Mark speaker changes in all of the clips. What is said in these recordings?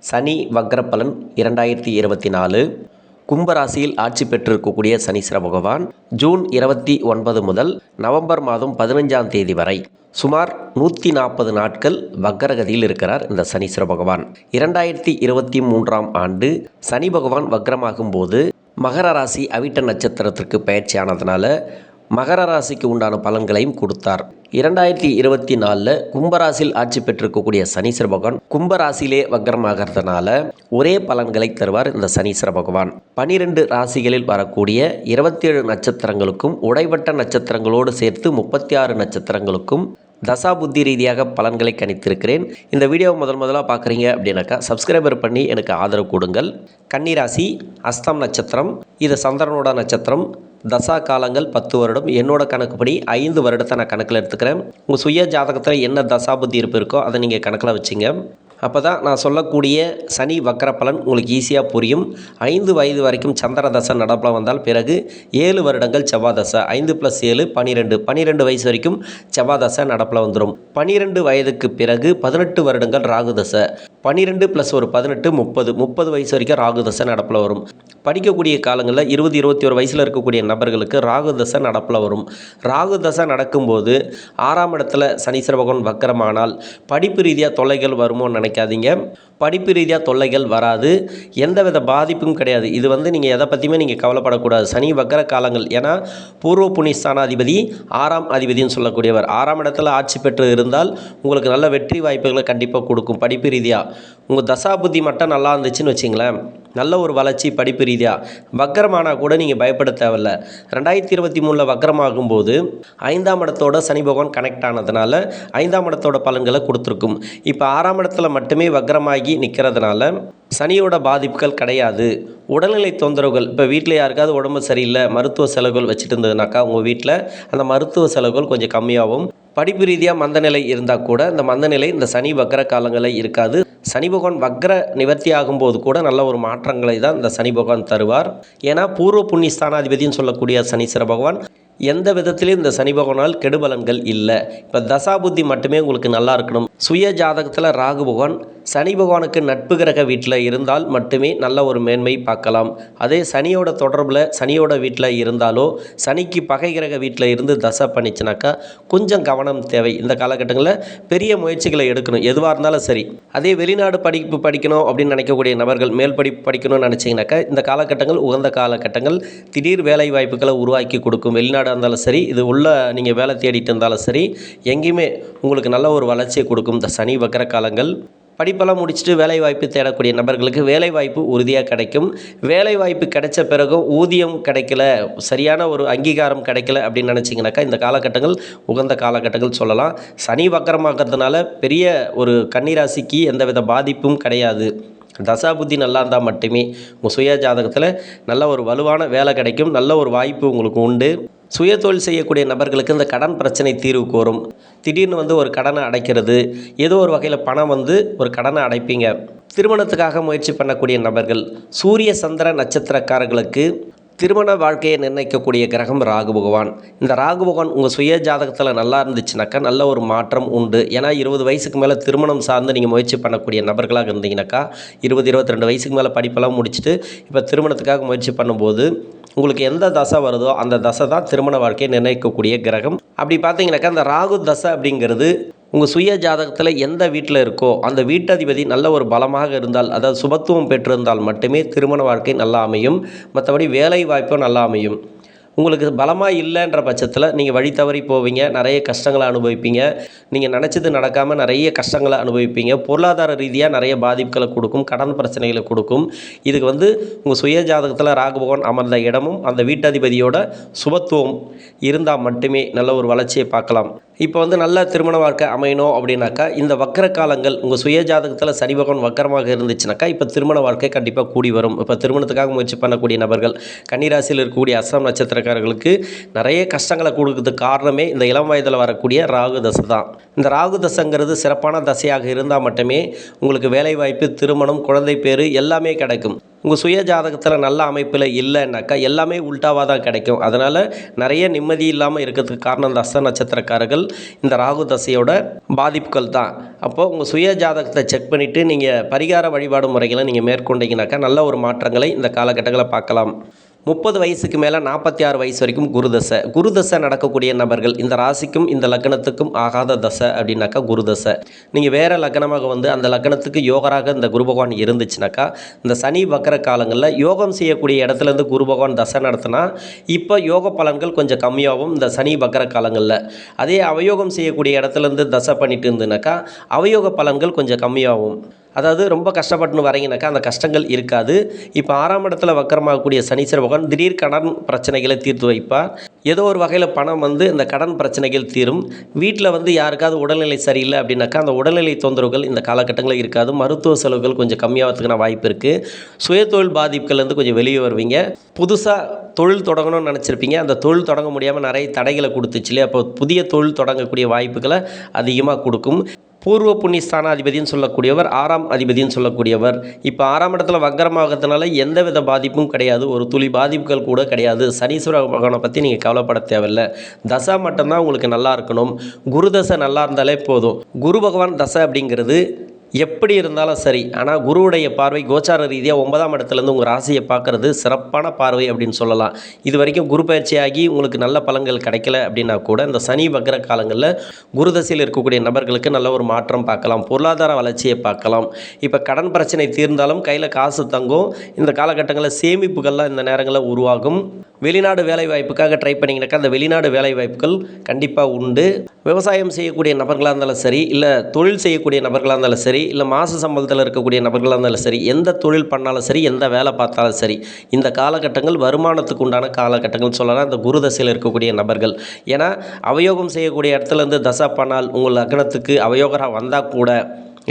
Speaker 1: சனி வக்ரப்பலன் 2024 கும்பராசியில் ஆட்சி பெற்றிருக்கக்கூடிய சனீஸ்வர பகவான் ஜூன் 29 முதல் நவம்பர் மாதம் 15ஆம் தேதி வரை சுமார் 140 நாட்கள் வக்ரகதியில் இருக்கிறார். இந்த சனீஸ்வர பகவான் 2023ஆம் ஆண்டு சனி பகவான் வக்ரமாகும் போது மகர ராசி அவிட்ட நட்சத்திரத்திற்கு பயிற்சியானதுனால மகர ராசிக்கு உண்டான பலன்களையும் கொடுத்தார். 2024 கும்பராசியில் ஆட்சி பெற்றிருக்கக்கூடிய சனீஸ்வர பகவான் கும்பராசியிலே வக்ரமாகிறதுனால ஒரே பலன்களை தருவார். இந்த சனீஸ்வர பகவான் 12 ராசிகளில் வரக்கூடிய 27 நட்சத்திரங்களுக்கும் உடைவட்ட நட்சத்திரங்களோடு சேர்த்து 36 நட்சத்திரங்களுக்கும் தசா புத்தி ரீதியாக பலன்களை கணித்திருக்கிறேன். இந்த வீடியோவை முதலாக பார்க்குறீங்க அப்படின்னாக்கா சப்ஸ்கிரைபர் பண்ணி எனக்கு ஆதரவு கொடுங்கள். கன்னிராசி அஸ்தம் நட்சத்திரம், இது சந்திரனோட நட்சத்திரம். தசா காலங்கள் 10 வருடம். என்னோட கணக்குப்படி 5 வருடத்தை நான் கணக்கில் எடுத்துக்கிறேன். உங்கள் சுய ஜாதகத்தில் என்ன தசா புத்தி இருப்பு இருக்கோ அதை நீங்கள் கணக்கில் வச்சுங்க. அப்போ தான் நான் சொல்லக்கூடிய சனி வக்ர பலன் உங்களுக்கு ஈஸியாக புரியும். 5 வயது வரைக்கும் சந்திர தசை நடப்பில் வந்தால் பிறகு 7 வருடங்கள் செவ்வாய் தசை, 5 + 7 12 வயசு வரைக்கும் செவ்வாய் தசை நடப்பில் வந்துடும். 12 வயதுக்கு பிறகு 18 வருடங்கள் ராகு தசை, 12 + 1 18 30 வயசு வரைக்கும் ராகு தசை நடப்பில் வரும். படிக்கக்கூடிய காலங்களில் 20 21 வயசில் இருக்கக்கூடிய நபர்களுக்கு ராகு தசை நடப்பில் வரும். ராகு தசை நடக்கும்போது 6ஆம் இடத்துல சனீஸ்வர பகவான் வக்ரமானால் படிப்பு ரீதியாக தொல்லைகள் வருமோ நினைக்காதீங்க. படிப்பு ரீதியாக தொல்லைகள் வராது, எந்தவித பாதிப்பும் கிடையாது. இது நீங்கள் எதை பற்றியுமே நீங்கள் கவலைப்படக்கூடாது. சனி வக்ர காலங்கள், ஏன்னா பூர்வ புண்ணியஸ்தானாதிபதி 6ஆம் அதிபதினு சொல்லக்கூடியவர் 6ஆம் இடத்துல ஆட்சி பெற்று இருந்தால் உங்களுக்கு நல்ல வெற்றி வாய்ப்புகளை கண்டிப்பாக கொடுக்கும். படிப்பு ரீதியாக உங்கள் தசா புத்தி மட்டும் நல்லா இருந்துச்சுன்னு வச்சிங்களேன், நல்ல ஒரு வளர்ச்சி. படிப்பு ரீதியாக வக்ரமானால் கூட நீங்கள் பயப்பட தேவையில்லை. 2023 வக்ரமாகும் போது 5ஆம் இடத்தோட சனி பகவான் கனெக்ட் ஆனதுனால 5ஆம் இடத்தோட பலன்களை கொடுத்துருக்கும். இப்போ 6ஆம் இடத்துல மட்டுமே வக்ரமாகி நிற்கிறதுனால சனியோட பாதிப்புகள் கிடையாது. உடல்நிலை தொந்தரவுகள், இப்போ வீட்டில் யாருக்காவது உடம்பு சரியில்லை, மருத்துவ செலவுகள் வச்சுட்டு இருந்ததுனாக்கா உங்கள் வீட்டில் அந்த மருத்துவ செலவுகள் கொஞ்சம் கம்மியாகும். படிப்பு ரீதியாக மந்தநிலை இருந்தால் கூட இந்த மந்தநிலை இந்த சனி வக்ர காலங்களில் இருக்காது. சனி பகவான் வக்ர நிவர்த்தி ஆகும்போது கூட நல்ல ஒரு மாற்றங்களை தான் இந்த சனி பகவான் தருவார். ஏன்னா பூர்வ புண்ணியஸ்தானாதிபதினு சொல்லக்கூடிய சனீஸ்வர பகவான் எந்த விதத்திலையும் இந்த சனி பகவானால் கெடுபலன்கள் இல்லை. இப்போ தசா புத்தி மட்டுமே உங்களுக்கு நல்லா இருக்கணும். சுய ஜாதகத்தில் ராகு பகவான் சனி பகவானுக்கு நட்பு கிரக வீட்டில் இருந்தால் மட்டுமே நல்ல ஒரு மேன்மை பார்க்கலாம். அதே சனியோட தொடர்பில் சனியோட வீட்டில் இருந்தாலோ சனிக்கு பகை கிரக வீட்டில் இருந்து தசை பண்ணிச்சுனாக்கா கொஞ்சம் கவனம் தேவை. இந்த காலகட்டங்களில் பெரிய முயற்சிகளை எடுக்கணும், எதுவாக இருந்தாலும் சரி. அதே வெளிநாடு படிப்பு படிக்கணும் அப்படின்னு நினைக்கக்கூடிய நபர்கள், மேல் படிப்பு படிக்கணும்னு நினச்சிங்கனாக்கா இந்த காலகட்டங்கள் உகந்த காலகட்டங்கள். திடீர் வேலை வாய்ப்புகளை உருவாக்கி கொடுக்கும். வெளிநாடு இருந்தாலும் சரி, இது உள்ள நீங்கள் வேலை தேடிட்டு இருந்தாலும் சரி, எங்கேயுமே உங்களுக்கு நல்ல ஒரு வளர்ச்சியை கொடுக்கும் இந்த சனி வக்ர காலங்கள். படிப்பெல்லாம் முடிச்சுட்டு வேலை வாய்ப்பு தேடக்கூடிய நபர்களுக்கு வேலை வாய்ப்பு உறுதியாக கிடைக்கும். வேலை வாய்ப்பு கிடைச்ச பிறகும் ஊதியம் கிடைக்கல, சரியான ஒரு அங்கீகாரம் கிடைக்கல அப்படின்னு நினச்சிங்கனாக்கா இந்த காலகட்டங்கள் உகந்த காலகட்டங்கள் சொல்லலாம். சனி வக்கரமாகிறதுனால பெரிய ஒரு கன்னிராசிக்கு எந்தவித பாதிப்பும் கிடையாது. தசா புத்தி நல்லா இருந்தால் மட்டுமே உங்கள் சுய ஜாதகத்தில் நல்ல ஒரு வலுவான வேலை கிடைக்கும், நல்ல ஒரு வாய்ப்பு உங்களுக்கு உண்டு. சுய தொழில் செய்யக்கூடிய நபர்களுக்கு இந்த கடன் பிரச்சனை தீர்வு கோரும். திடீர்னு ஒரு கடனை அடைக்கிறது, ஏதோ ஒரு வகையில் பணம் ஒரு கடனை அடைப்பீங்க. திருமணத்துக்காக முயற்சி பண்ணக்கூடிய நபர்கள், சூரிய சந்திர நட்சத்திரக்காரர்களுக்கு திருமண வாழ்க்கையை நிர்ணயிக்கக்கூடிய கிரகம் ராகு பகவான். இந்த ராகு பகவான் உங்கள் சுய ஜாதகத்தில் நல்லா இருந்துச்சுனாக்கா நல்ல ஒரு மாற்றம் உண்டு. ஏன்னா 20 வயசுக்கு மேலே திருமணம் சார்ந்து நீங்கள் முயற்சி பண்ணக்கூடிய நபர்களாக இருந்தீங்கன்னாக்கா 20-22 வயசுக்கு மேலே படிப்பெல்லாம் முடிச்சுட்டு இப்போ திருமணத்துக்காக முயற்சி பண்ணும்போது உங்களுக்கு எந்த தசை வருதோ அந்த தசை தான் திருமண வாழ்க்கையை நிர்ணயிக்கக்கூடிய கிரகம். அப்படி பார்த்தீங்கன்னாக்கா அந்த ராகு தசை அப்படிங்கிறது உங்கள் சுய ஜாதகத்தில் எந்த வீட்டில் இருக்கோ அந்த வீட்டதிபதி நல்ல ஒரு பலமாக இருந்தால், அதாவது சுபத்துவம் பெற்றிருந்தால் மட்டுமே திருமண வாழ்க்கை நல்லா அமையும். மற்றபடி வேலை வாய்ப்பும் நல்லா அமையும். உங்களுக்கு பலமாக இல்லைன்ற பட்சத்தில் நீங்கள் வழி தவறி போவீங்க, நிறைய கஷ்டங்களை அனுபவிப்பீங்க. நீங்கள் நினச்சது நடக்காமல் நிறைய கஷ்டங்களை அனுபவிப்பீங்க. பொருளாதார ரீதியாக நிறைய பாதிப்புகளை கொடுக்கும், கடன் பிரச்சனைகளை கொடுக்கும். இதுக்கு உங்கள் சுய ஜாதகத்தில் ராகு பகவான் அமர்ந்த இடமும் அந்த வீட்டதிபதியோட சுபத்துவம் இருந்தால் மட்டுமே நல்ல ஒரு வளர்ச்சியை பார்க்கலாம். இப்போ நல்ல திருமண வாழ்க்கை அமையணும் அப்படின்னாக்கா இந்த வக்கர காலங்கள் உங்கள் சுய ஜாதகத்தில் சனி பகவான் வக்கரமாக இருந்துச்சுனாக்கா இப்போ திருமண வாழ்க்கை கண்டிப்பாக கூடி வரும். இப்போ திருமணத்துக்காக முயற்சி பண்ணக்கூடிய நபர்கள், கன்னிராசியில் இருக்கக்கூடிய அஸ்தம் நட்சத்திரக்காரர்களுக்கு நிறைய கஷ்டங்களை கொடுக்கறதுக்கு காரணமே இந்த இளம் வயதில் வரக்கூடிய ராகு தசை தான். இந்த ராகு தசைங்கிறது சிறப்பான தசையாக இருந்தால் மட்டுமே உங்களுக்கு வேலைவாய்ப்பு, திருமணம், குழந்தை பேரு எல்லாமே கிடைக்கும். உங்கள் சுய ஜாதகத்தில் நல்ல அமைப்பில் இல்லைன்னாக்கா எல்லாமே உல்ட்டாவாக தான் கிடைக்கும். அதனால் நிறைய நிம்மதி இல்லாமல் இருக்கிறதுக்கு காரணம் இந்த அஸ்த நட்சத்திரக்காரர்கள் இந்த ராகு தசையோட பாதிப்புகள் தான். அப்போது உங்கள் சுய ஜாதகத்தை செக் பண்ணிவிட்டு நீங்கள் பரிகார வழிபாடு முறைகளை நீங்கள் மேற்கொண்டீங்கனாக்கா நல்ல ஒரு மாற்றங்களை இந்த காலகட்டங்களை பார்க்கலாம். 30 வயசுக்கு மேலே 46 வயசு வரைக்கும் குருதசை நடக்கக்கூடிய நபர்கள், இந்த ராசிக்கும் இந்த லக்னத்துக்கும் ஆகாத தசை அப்படின்னாக்கா குருதசை. நீங்கள் வேறு லக்னமாக வந்து அந்த லக்னத்துக்கு யோகராக இந்த குரு பகவான் இருந்துச்சுனாக்கா, இந்த சனி வக்கர காலங்களில் யோகம் செய்யக்கூடிய இடத்துலேருந்து குரு பகவான் தசை நடத்தினா இப்போ யோக பலன்கள் கொஞ்சம் கம்மியாகும் இந்த சனி வக்கர காலங்களில். அதே அவயோகம் செய்யக்கூடிய இடத்துலேருந்து தசை பண்ணிட்டு இருந்துனாக்கா அவயோக பலன்கள் கொஞ்சம் கம்மியாகும். அதாவது ரொம்ப கஷ்டப்பட்டுன்னு வரீங்கனாக்கா அந்த கஷ்டங்கள் இருக்காது. இப்போ 6ஆம் இடத்துல வக்கரமாகக்கூடிய சனீஸ்வர பகவான் திடீர் கடன் பிரச்சனைகளை தீர்த்து வைப்பார். ஏதோ ஒரு வகையில் பணம் வந்து இந்த கடன் பிரச்சனைகள் தீரும். வீட்டில் வந்து யாருக்காவது உடல்நிலை சரியில்லை அப்படின்னாக்கா அந்த உடல்நிலை தொந்தரவுகள் இந்த காலகட்டங்களில் இருக்காது. மருத்துவ செலவுகள் கொஞ்சம் கம்மியாகிறதுக்கான வாய்ப்பு இருக்குது. சுயதொழில் பாதிப்புகள்லேருந்து கொஞ்சம் வெளியே வருவீங்க. புதுசாக தொழில் தொடங்கணும்னு நினச்சிருப்பீங்க, அந்த தொழில் தொடங்க முடியாமல் நிறைய தடைகளை கொடுத்துச்சுலே, அப்போ புதிய தொழில் தொடங்கக்கூடிய வாய்ப்புகளை அதிகமாக கொடுக்கும். பூர்வ புண்ணிய ஸ்தானாதிபதினு சொல்லக்கூடியவர் 6ஆம் அதிபதினு சொல்லக்கூடியவர் இப்போ 6ஆம் இடத்துல வக்கரமாகிறதுனால எந்தவித பாதிப்பும் கிடையாது. ஒரு துளி பாதிப்புகள் கூட கிடையாது. சனீஸ்வர பகவானை பற்றி நீங்கள் கவலைப்பட தேவையில்லை. தசை மட்டும்தான் உங்களுக்கு நல்லா இருக்கணும். குரு தசை நல்லா இருந்தாலே போதும். குரு பகவான் தசை அப்படிங்கிறது எப்படி இருந்தாலும் சரி, ஆனால் குருவுடைய பார்வை கோச்சார ரீதியாக 9ஆம் இடத்துலேருந்து உங்கள் ராசியை பார்க்குறது சிறப்பான பார்வை அப்படின்னு சொல்லலாம். இது வரைக்கும் குரு பயிற்சியாகி உங்களுக்கு நல்ல பலன்கள் கிடைக்கல அப்படின்னா கூட இந்த சனி வக்கர காலங்களில் குரு தசையில் இருக்கக்கூடிய நபர்களுக்கு நல்ல ஒரு மாற்றம் பார்க்கலாம். பொருளாதார வளர்ச்சியை பார்க்கலாம். இப்போ கடன் பிரச்சனை தீர்ந்தாலும் கையில் காசு தங்கும். இந்த காலகட்டங்களில் சேமிப்புகள்லாம் இந்த நேரங்களில் உருவாகும். வெளிநாடு வேலைவாய்ப்புக்காக ட்ரை பண்ணிங்கனாக்கா அந்த வெளிநாடு வேலைவாய்ப்புகள் கண்டிப்பாக உண்டு. விவசாயம் செய்யக்கூடிய நபர்களாக இருந்தாலும் சரி, இல்லை தொழில் செய்யக்கூடிய நபர்களாக இருந்தாலும் சரி, இல்லை மாத சம்பளத்தில் இருக்கக்கூடிய நபர்களாக இருந்தாலும் சரி, எந்த தொழில் பண்ணாலும் சரி, எந்த வேலை பார்த்தாலும் சரி, இந்த காலகட்டங்கள் வருமானத்துக்கு உண்டான காலகட்டங்கள் சொல்லலாம் இந்த குரு தசையில் இருக்கக்கூடிய நபர்கள். ஏன்னா அவயோகம் செய்யக்கூடிய இடத்துலேருந்து தசை பண்ணால் உங்கள் லக்னத்துக்கு அவயோகராக வந்தால் கூட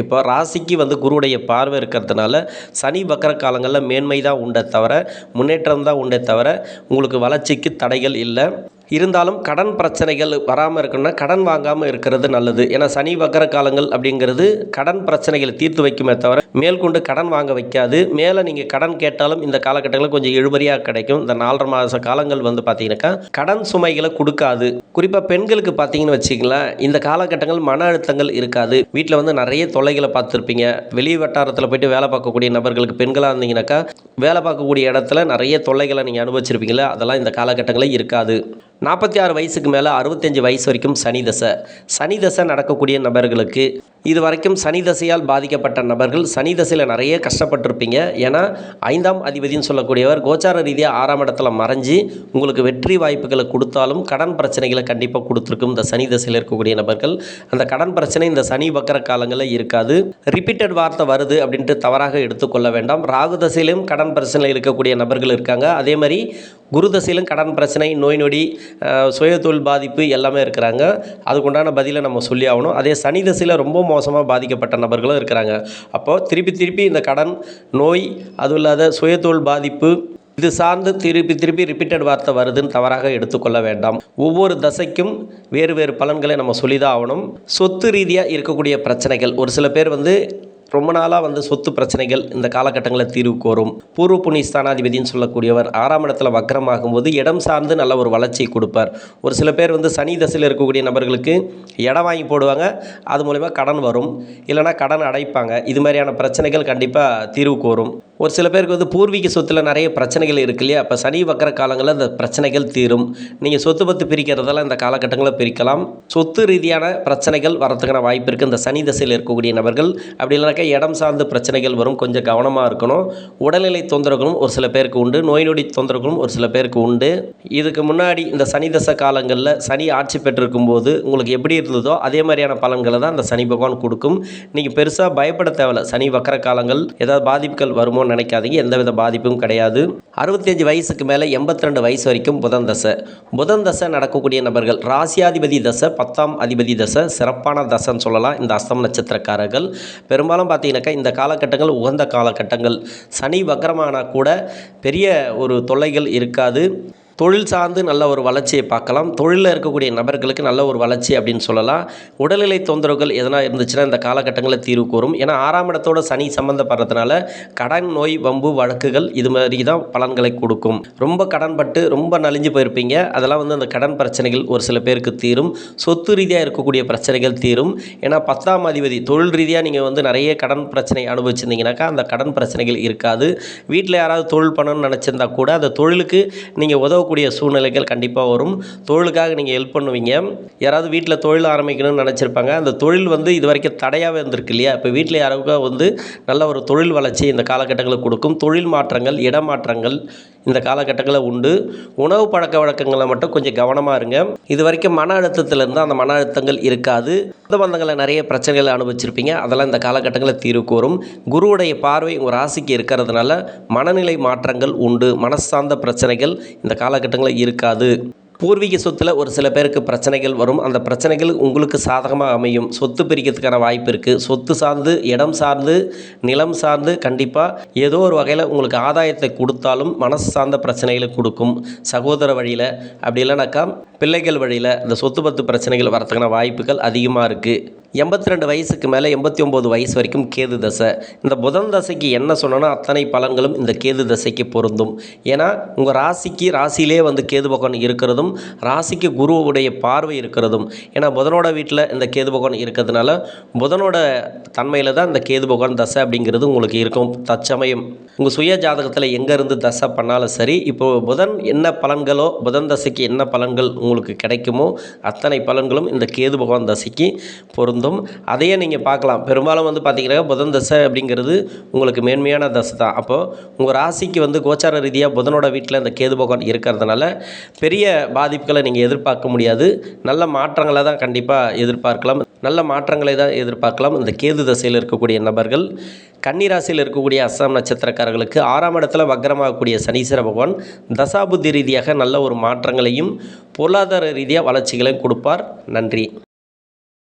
Speaker 1: இப்போ ராசிக்கு வந்து குருவுடைய பார்வை இருக்கிறதுனால சனி வக்கர காலங்களில் மேன்மை தான் உண்டே தவிர, முன்னேற்றம் தான் உண்டே தவிர உங்களுக்கு வளர்ச்சிக்கு தடைகள் இல்லை. இருந்தாலும் கடன் பிரச்சனைகள் வராமல் இருக்கணும்னா கடன் வாங்காமல் இருக்கிறது நல்லது. ஏன்னா சனி வக்கர காலங்கள் அப்படிங்கிறது கடன் பிரச்சனைகளை தீர்த்து வைக்குமே தவிர மேற்கொண்டு கடன் வாங்க வைக்காது. மேலே நீங்கள் கடன் கேட்டாலும் இந்த காலகட்டங்களில் கொஞ்சம் இழுபறியாக கிடைக்கும். இந்த 4.5 மாத காலங்கள் வந்து பார்த்தீங்கன்னாக்கா கடன் சுமைகளை கொடுக்காது. குறிப்பாக பெண்களுக்கு பார்த்தீங்கன்னு வச்சிங்களேன், இந்த காலகட்டங்கள் மன அழுத்தங்கள் இருக்காது. வீட்டில் வந்து நிறைய தொல்லைகளை பார்த்துருப்பீங்க. வெளி வட்டாரத்தில் போய்ட்டு வேலை பார்க்கக்கூடிய நபர்களுக்கு பெண்களாக இருந்தீங்கன்னாக்கா வேலை பார்க்கக்கூடிய இடத்துல நிறைய தொல்லைகளை நீங்கள் அனுபவிச்சிருப்பீங்களா, அதெல்லாம் இந்த காலகட்டங்களில் இருக்காது. 46 வயசுக்கு மேலே 65 வயசு வரைக்கும் சனி தசை நடக்கக்கூடிய நபர்களுக்கு இது வரைக்கும் சனி தசையால் பாதிக்கப்பட்ட நபர்கள் சனி தசையில் நிறைய கஷ்டப்பட்டிருப்பீங்க. ஏன்னா 5ஆம் அதிபதினு சொல்லக்கூடியவர் கோச்சார ரீதியாக 6ஆம் இடத்துல மறைஞ்சி உங்களுக்கு வெற்றி வாய்ப்புகளை கொடுத்தாலும் கடன் பிரச்சனைகளை கண்டிப்பாக கொடுத்துருக்கும் இந்த சனி தசையில் இருக்கக்கூடிய நபர்கள். அந்த கடன் பிரச்சனை இந்த சனி வக்கர காலங்களில் இருக்காது. ரிப்பீட்டட் வார்த்தை வருது அப்படின்ட்டு தவறாக எடுத்துக்கொள்ள வேண்டாம். ராகு தசையிலும் கடன் பிரச்சனை இருக்கக்கூடிய நபர்கள் இருக்காங்க. அதே மாதிரி குரு தசையிலும் கடன் பிரச்சனை, நோய் நொடி, சுய தொழில் பாதிப்பு எல்லாமே இருக்கிறாங்க. அதுக்குண்டான பதிலை நம்ம சொல்லி ஆகணும். அதே சனி தசையில் ரொம்ப மோசமாக பாதிக்கப்பட்ட நபர்களும் இருக்கிறாங்க. அப்போது திருப்பி இந்த கடன், நோய், அதுவும் இல்லாத சுய தொழில் பாதிப்பு இது சார்ந்து திருப்பி ரிப்பீட்டட் வார்த்தை வருதுன்னு தவறாக எடுத்துக்கொள்ள வேண்டாம். ஒவ்வொரு தசைக்கும் வேறு பலன்களை நம்ம சொல்லி தான் ஆகணும். சொத்து ரீதியாக இருக்கக்கூடிய பிரச்சனைகள், ஒரு சில பேர் வந்து ரொம்ப நாளாக வந்து சொத்து பிரச்சனைகள் இந்த காலகட்டங்களில் தீர்வு கோரும். பூர்வ புண்ணிய ஸ்தானாதிபதினு சொல்லக்கூடியவர் 6ஆம் இடத்துல வக்கரமாகும்போது இடம் சார்ந்து நல்ல ஒரு வளர்ச்சியை கொடுப்பார். ஒரு சில பேர் வந்து சனி தசையில் இருக்கக்கூடிய நபர்களுக்கு இடம் வாங்கி போடுவாங்க, அது மூலமா கடன் வரும், இல்லைனா கடன் அடைப்பாங்க. இது மாதிரியான பிரச்சனைகள் கண்டிப்பாக தீர்வு கோரும். ஒரு சில பேருக்கு வந்து பூர்வீக சொத்தில் நிறைய பிரச்சனைகள் இருக்கு இல்லையா, அப்போ சனி வக்கர காலங்களில் அந்த பிரச்சனைகள் தீரும். நீங்கள் சொத்து பத்து பிரிக்கிறதெல்லாம் இந்த காலகட்டங்களில் பிரிக்கலாம். சொத்து ரீதியான பிரச்சனைகள் வரதுக்கான வாய்ப்பு இருக்குது இந்த சனி தசையில் இருக்கக்கூடிய நபர்கள். அப்படி இல்லைனாக்கா இடம் சார்ந்த பிரச்சனைகள் வரும், கொஞ்சம் கவனமாக இருக்கணும். உடல்நிலை தொந்தரவுகளும் ஒரு சில பேருக்கு உண்டு, நோய் நொடி தொந்தரவுகளும் ஒரு சில பேருக்கு உண்டு. இதுக்கு முன்னாடி இந்த சனி தசை காலங்களில் சனி ஆட்சி பெற்றிருக்கும் போது உங்களுக்கு எப்படி இருந்ததோ அதே மாதிரியான பலன்களை தான் இந்த சனி பகவான் கொடுக்கும். நீங்கள் பெருசாக பயப்பட தேவையில்ல. சனி வக்கர காலங்கள் ஏதாவது பாதிப்புகள் வருமோ நினைக்காதீங்க, எந்தவித பாதிப்பும் கிடையாது. 65 வயசுக்கு மேலே 82 வயசு வரைக்கும் புதன் தசை நடக்கக்கூடிய நபர்கள், ராசியாதிபதி தசை, 10ஆம் அதிபதி தசை சிறப்பான தசைன்னு சொல்லலாம். இந்த அஸ்தம் நட்சத்திரக்காரர்கள் பெரும்பாலும் பார்த்தீங்கன்னாக்கா இந்த காலகட்டங்கள் உகந்த காலகட்டங்கள். சனி வக்கரமானால் கூட பெரிய ஒரு தொல்லைகள் இருக்காது. தொழில் சார்ந்து நல்ல ஒரு வளர்ச்சியை பார்க்கலாம். தொழிலில் இருக்கக்கூடிய நபர்களுக்கு நல்ல ஒரு வளர்ச்சி அப்படின்னு சொல்லலாம். உடல்நிலை தொந்தரவுகள் எதனா இருந்துச்சுன்னா இந்த காலகட்டங்களில் தீர்வு கூறும். ஏன்னா 6ஆம் இடத்தோட சனி சம்மந்தப்படுறதுனால கடன், நோய், வம்பு, வழக்குகள் இது மாதிரி தான் பலன்களை கொடுக்கும். ரொம்ப கடன் பட்டு ரொம்ப நலிஞ்சு போயிருப்பீங்க. அதெல்லாம் வந்து அந்த கடன் பிரச்சனைகள் ஒரு சில பேருக்கு தீரும். சொத்து ரீதியாக இருக்கக்கூடிய பிரச்சனைகள் தீரும். ஏன்னா 10ஆம் அதிபதி தொழில் ரீதியாக நீங்கள் வந்து நிறைய கடன் பிரச்சனை அனுபவிச்சிருந்தீங்கன்னாக்கா அந்த கடன் பிரச்சனைகள் இருக்காது. வீட்டில் யாராவது தொழில் பண்ணணும்னு நினச்சிருந்தா கூட அந்த தொழிலுக்கு நீங்கள் உதவக்கூடிய சூழ்நிலைகள் கண்டிப்பாக வரும். தொழிலுக்காக நீங்கள் ஹெல்ப் பண்ணுவீங்க. யாராவது வீட்டில் தொழில் ஆரம்பிக்கணும்னு நினச்சிருப்பாங்க. அந்த தொழில் வந்து இது வரைக்கும் தடையாகவே இருந்திருக்கு இல்லையா? இப்போ வீட்டில் யாராவது வந்து நல்ல ஒரு தொழில் வளர்ச்சி இந்த காலகட்டங்களில் கொடுக்கும். தொழில் மாற்றங்கள், இடமாற்றங்கள் இந்த காலகட்டங்களில் உண்டு. உணவு பழக்க வழக்கங்களை மட்டும் கொஞ்சம் கவனமாக இருங்க. இது வரைக்கும் மன அழுத்தத்தில் இருந்தால் அந்த மன அழுத்தங்கள் இருக்காது. சொந்த பந்தங்களை நிறைய பிரச்சனைகளை அனுபவிச்சிருப்பீங்க. அதெல்லாம் இந்த காலகட்டங்களில் தீர்வு கூறும். குருவுடைய பார்வை உங்கள் ராசிக்கு இருக்கிறதுனால மனநிலை மாற்றங்கள் உண்டு. மனசார்ந்த பிரச்சனைகள் இந்த காலகட்டங்களில் இருக்காது. பூர்வீக சொத்தில் ஒரு சில பேருக்கு பிரச்சனைகள் வரும். அந்த பிரச்சனைகள் உங்களுக்கு சாதகமாக அமையும். சொத்து பிரிக்கிறதுக்கான வாய்ப்பு இருக்குது. சொத்து சார்ந்து, இடம் சார்ந்து, நிலம் சார்ந்து கண்டிப்பாக ஏதோ ஒரு வகையில் உங்களுக்கு ஆதாயத்தை கொடுத்தாலும் மனசு சார்ந்த பிரச்சனைகளை கொடுக்கும். சகோதர வழியில் அப்படி இல்லைனாக்கா பிள்ளைகள் வழியில் இந்த சொத்து பத்து பிரச்சனைகள் வரதுக்கான வாய்ப்புகள் அதிகமாக இருக்குது. 82 வயசுக்கு மேலே 89 வயசு வரைக்கும் கேது தசை. இந்த புதன் தசைக்கு என்ன சொன்னோன்னா அத்தனை பலன்களும் இந்த கேது தசைக்கு பொருந்தும். ஏன்னா உங்கள் ராசியிலே வந்து கேது பகவான் இருக்கிறதும், ராசிக்கு குருவுடைய பார்வை இருக்கிறதும். ஏன்னா புதனோட வீட்டில் இந்த கேது பகவான் இருக்கிறதுனால புதனோட தன்மையில் தான் இந்த கேது பகவான் தசை அப்படிங்கிறது உங்களுக்கு இருக்கும். தற்சமயம் உங்கள் சுய ஜாதகத்தில் எங்கேருந்து தசை பண்ணாலும் சரி, இப்போது புதன் என்ன பலன்களோ, புதன் தசைக்கு என்ன பலன்கள் உங்களுக்கு கிடைக்குமோ அத்தனை பலன்களும் இந்த கேது பகவான் தசைக்கு பொருந்தும். அதையே நீங்கள் பார்க்கலாம். பெரும்பாலும் வந்து பார்த்தீங்கன்னா புதன் தசை அப்படிங்கிறது உங்களுக்கு மேன்மையான தசை தான். அப்போது உங்கள் ராசிக்கு வந்து கோச்சார ரீதியாக புதனோட வீட்டில் இந்த கேது பகவான் இருக்கிறதுனால பெரிய பாதிப்புகளை நீங்கள் எதிர்பார்க்க முடியாது. நல்ல மாற்றங்களை தான் கண்டிப்பாக எதிர்பார்க்கலாம். நல்ல மாற்றங்களை தான் எதிர்பார்க்கலாம் இந்த கேது தசையில் இருக்கக்கூடிய நபர்கள். கன்னி ராசியில் இருக்கக்கூடிய அஸ்ஸாம் நட்சத்திரக்காரர்களுக்கு 6ஆம் இடத்துல வக்ரமாகக்கூடிய சனீஸ்வர பகவான் தசாபுத்தி ரீதியாக நல்ல ஒரு மாற்றங்களையும் பொருளாதார ரீதியாக வளர்ச்சிகளையும் கொடுப்பார். நன்றி.